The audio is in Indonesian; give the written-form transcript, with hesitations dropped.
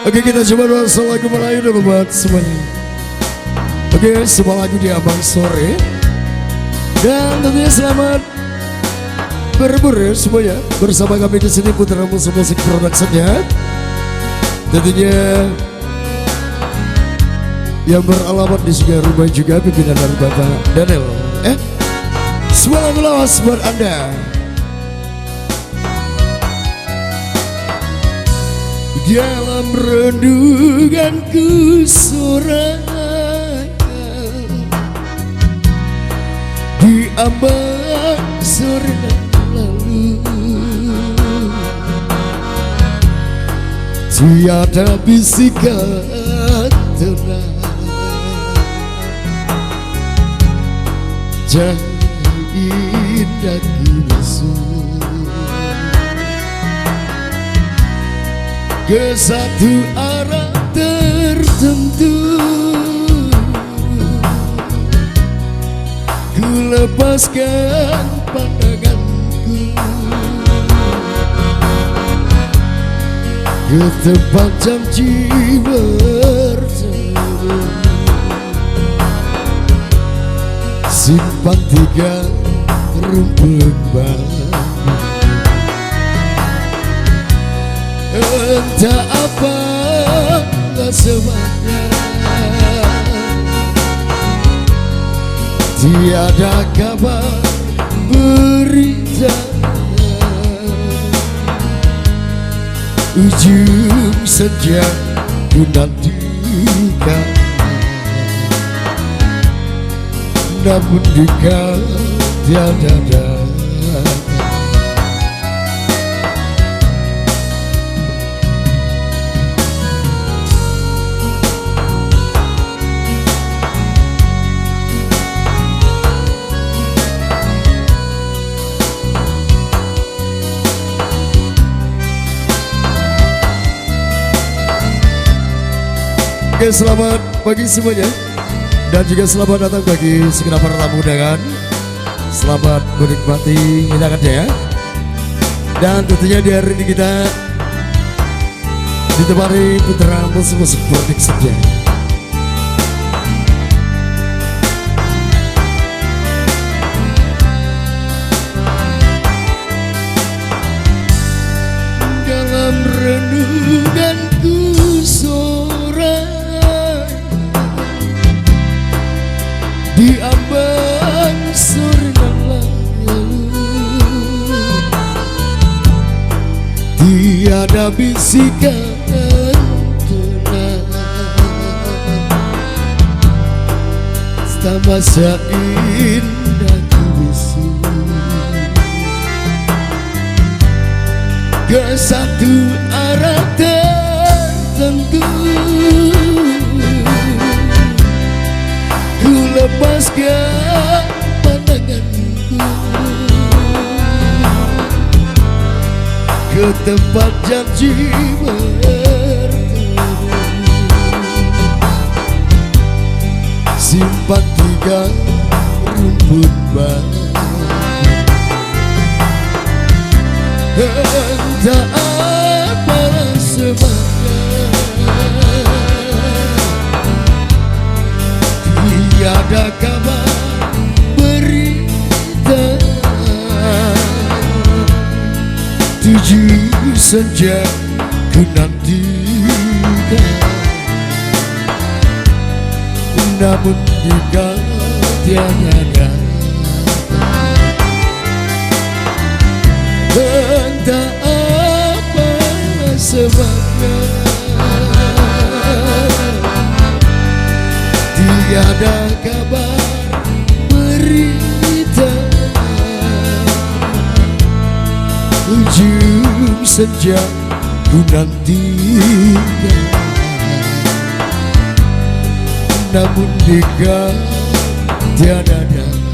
Oke, kita coba dulu lagu Melayu dulu buat semuanya. Oke, semua lagu di Abang Sore. Dan tentunya selamat berburu ya semuanya. Bersama kami di sini Putra Musik Production-nya. Tentunya yang beralamat di Suga Rumah juga pimpinan dari Bapak Daniel. Semua lagu lawas buat Anda. Dalam renunganku sore di ambang sore lalu, tiada bisikan tenang, cahaya indahku masuk ke satu arah tertentu. Ku lepaskan pandanganku ke tempat janji bertemu, simpan tiga rumput bambu. Entah apa sebabnya, tiada kabar berita, ujung senja ku nantikan, namun dekat tiada datang. Oke, selamat pagi semuanya. Dan juga selamat datang bagi segenap para tamu undangan. Selamat menikmati hidangannya ya. Dan tentunya di hari ini kita ditemani Putra Musik Production. Dalam renunganku di ambang sore lalu, tiada bisikan tenang, masa indah ku bisu ke satu arah tertentu. Ku lepaskan pandanganku ke tempat janji bertemu, simpan tiga rumput bambu. Entah apa sebabnya, tiada kabar berita, tujuh senja ku nantikan, namun jika tiada datang. Entah apa sebabnya, tiada kabar berita, ujung senja ku nantikan, namun jika tiada datang.